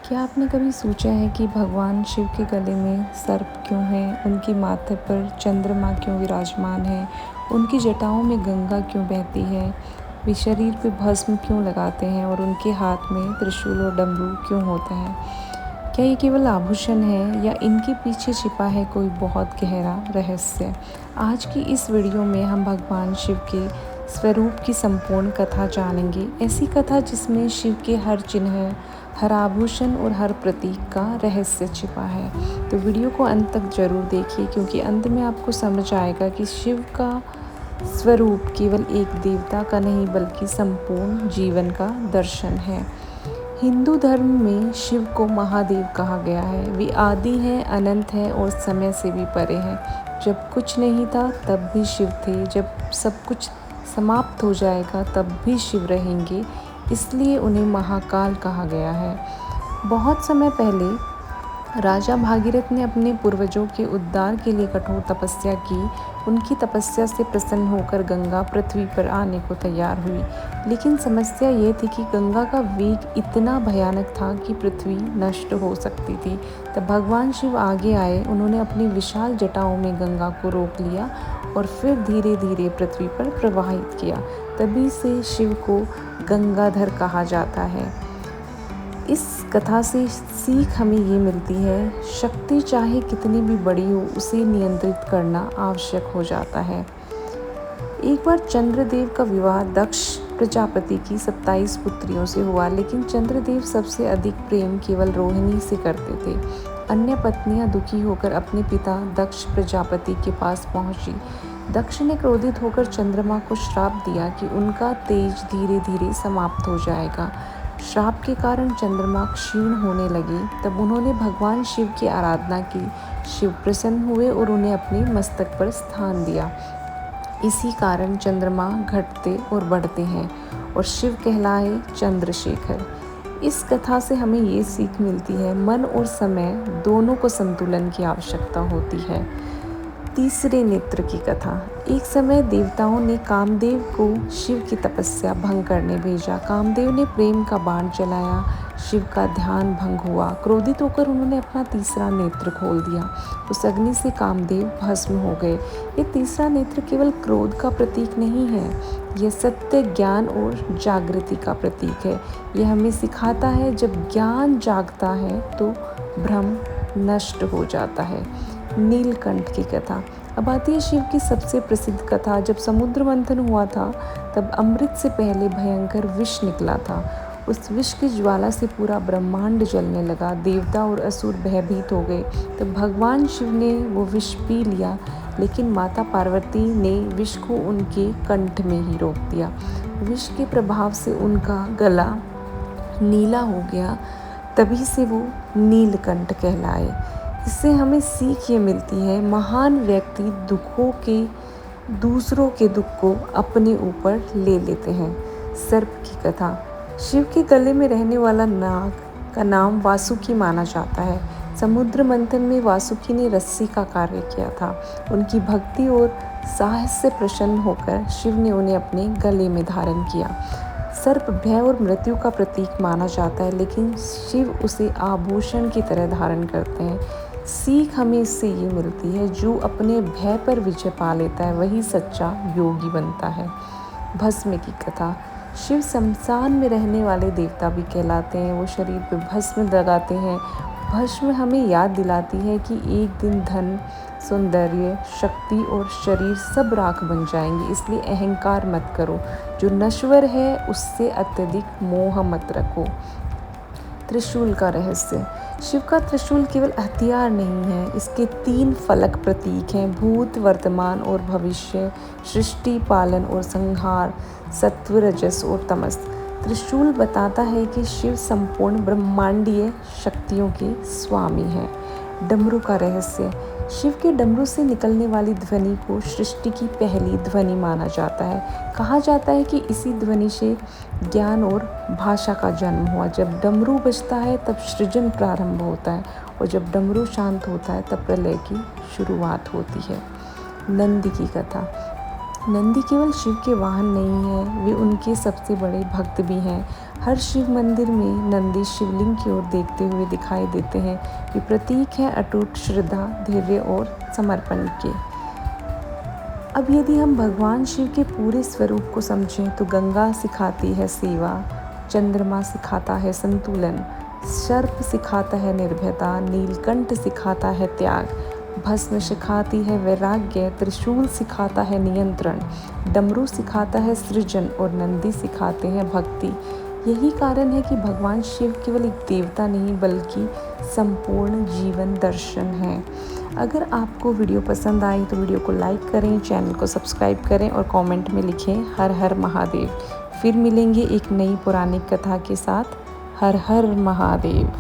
क्या आपने कभी सोचा है कि भगवान शिव के गले में सर्प क्यों है, उनके माथे पर चंद्रमा क्यों विराजमान है, उनकी जटाओं में गंगा क्यों बहती है, वे शरीर पे भस्म क्यों लगाते हैं और उनके हाथ में त्रिशूल और डमरू क्यों होता है? क्या ये केवल आभूषण है या इनके पीछे छिपा है कोई बहुत गहरा रहस्य? आज की इस वीडियो में हम भगवान शिव के स्वरूप की संपूर्ण कथा जानेंगे। ऐसी कथा जिसमें शिव के हर चिन्ह, हर आभूषण और हर प्रतीक का रहस्य छिपा है। तो वीडियो को अंत तक जरूर देखिए, क्योंकि अंत में आपको समझ आएगा कि शिव का स्वरूप केवल एक देवता का नहीं बल्कि संपूर्ण जीवन का दर्शन है। हिंदू धर्म में शिव को महादेव कहा गया है। वे आदि हैं, अनंत हैं और समय से भी परे हैं। जब कुछ नहीं था तब भी शिव थे, जब सब कुछ समाप्त हो जाएगा तब भी शिव रहेंगे, इसलिए उन्हें महाकाल कहा गया है। बहुत समय पहले राजा भागीरथ ने अपने पूर्वजों के उद्धार के लिए कठोर तपस्या की। उनकी तपस्या से प्रसन्न होकर गंगा पृथ्वी पर आने को तैयार हुई, लेकिन समस्या ये थी कि गंगा का वेग इतना भयानक था कि पृथ्वी नष्ट हो सकती थी। तब भगवान शिव आगे आए, उन्होंने अपनी विशाल जटाओं में गंगा को रोक लिया और फिर धीरे धीरे पृथ्वी पर प्रवाहित किया। तभी से शिव को गंगाधर कहा जाता है। इस कथा से सीख हमें ये मिलती है, शक्ति चाहे कितनी भी बड़ी हो, उसे नियंत्रित करना आवश्यक हो जाता है। एक बार चंद्रदेव का विवाह दक्ष प्रजापति की 27 पुत्रियों से हुआ, लेकिन चंद्रदेव सबसे अधिक प्रेम केवल रोहिणी से करते थे। अन्य पत्नियां दुखी होकर अपने पिता दक्ष प्रजापति के पास पहुंची। दक्ष ने क्रोधित होकर चंद्रमा को श्राप दिया कि उनका तेज धीरे धीरे समाप्त हो जाएगा। श्राप के कारण चंद्रमा क्षीण होने लगे। तब उन्होंने भगवान शिव की आराधना की। शिव प्रसन्न हुए और उन्हें अपने मस्तक पर स्थान दिया। इसी कारण चंद्रमा घटते और बढ़ते हैं और शिव कहलाए चंद्रशेखर। इस कथा से हमें ये सीख मिलती है, मन और समय दोनों को संतुलन की आवश्यकता होती है। तीसरे नेत्र की कथा। एक समय देवताओं ने कामदेव को शिव की तपस्या भंग करने भेजा। कामदेव ने प्रेम का बाण चलाया, शिव का ध्यान भंग हुआ। क्रोधित होकर उन्होंने अपना तीसरा नेत्र खोल दिया। उस अग्नि से कामदेव भस्म हो गए। ये तीसरा नेत्र केवल क्रोध का प्रतीक नहीं है, यह सत्य, ज्ञान और जागृति का प्रतीक है। यह हमें सिखाता है, जब ज्ञान जागता है तो भ्रम नष्ट हो जाता है। नीलकंठ की कथा। अब आती है शिव की सबसे प्रसिद्ध कथा। जब समुद्र मंथन हुआ था तब अमृत से पहले भयंकर विष निकला था। उस विष की ज्वाला से पूरा ब्रह्मांड जलने लगा। देवता और असुर भयभीत हो गए। तब भगवान शिव ने वो विष पी लिया, लेकिन माता पार्वती ने विष को उनके कंठ में ही रोक दिया। विष के प्रभाव से उनका गला नीला हो गया। तभी से वो नीलकंठ कहलाए। इससे हमें सीख ये मिलती है, महान व्यक्ति दूसरों के दुख को अपने ऊपर ले लेते हैं। सर्प की कथा। शिव के गले में रहने वाला नाग का नाम वासुकी माना जाता है। समुद्र मंथन में वासुकी ने रस्सी का कार्य किया था। उनकी भक्ति और साहस से प्रसन्न होकर शिव ने उन्हें अपने गले में धारण किया। सर्प भय और मृत्यु का प्रतीक माना जाता है, लेकिन शिव उसे आभूषण की तरह धारण करते हैं। सीख हमें इससे ये मिलती है, जो अपने भय पर विजय पा लेता है वही सच्चा योगी बनता है। भस्म की कथा। शिव शमशान में रहने वाले देवता भी कहलाते हैं। वो शरीर पर भस्म लगाते हैं। भस्म हमें याद दिलाती है कि एक दिन धन, सौंदर्य, शक्ति और शरीर सब राख बन जाएंगे, इसलिए अहंकार मत करो। जो नश्वर है उससे अत्यधिक मोह मत रखो। त्रिशूल का रहस्य। शिव का त्रिशूल केवल हथियार नहीं है, इसके 3 फलक प्रतीक हैं, भूत, वर्तमान और भविष्य, सृष्टि, पालन और संहार, सत्व, रजस और तमस। त्रिशूल बताता है कि शिव संपूर्ण ब्रह्मांडीय शक्तियों के स्वामी हैं। डमरू का रहस्य। शिव के डमरू से निकलने वाली ध्वनि को सृष्टि की पहली ध्वनि माना जाता है। कहा जाता है कि इसी ध्वनि से ज्ञान और भाषा का जन्म हुआ। जब डमरू बजता है तब सृजन प्रारंभ होता है, और जब डमरू शांत होता है तब प्रलय की शुरुआत होती है। नंदी की कथा। नंदी केवल शिव के वाहन नहीं हैं, वे उनके सबसे बड़े भक्त भी हैं। हर शिव मंदिर में नंदी शिवलिंग की ओर देखते हुए दिखाई देते हैं। ये प्रतीक है अटूट श्रद्धा, धैर्य और समर्पण के। अब यदि हम भगवान शिव के पूरे स्वरूप को समझें तो गंगा सिखाती है सेवा, चंद्रमा सिखाता है संतुलन, सर्प सिखाता है निर्भयता, नीलकंठ सिखाता है त्याग, भस्म सिखाती है वैराग्य, त्रिशूल सिखाता है नियंत्रण, डमरू सिखाता है सृजन और नंदी सिखाते हैं भक्ति। यही कारण है कि भगवान शिव केवल एक देवता नहीं बल्कि संपूर्ण जीवन दर्शन है। अगर आपको वीडियो पसंद आई तो वीडियो को लाइक करें, चैनल को सब्सक्राइब करें और कमेंट में लिखें हर हर महादेव। फिर मिलेंगे एक नई पौराणिक कथा के साथ। हर हर महादेव।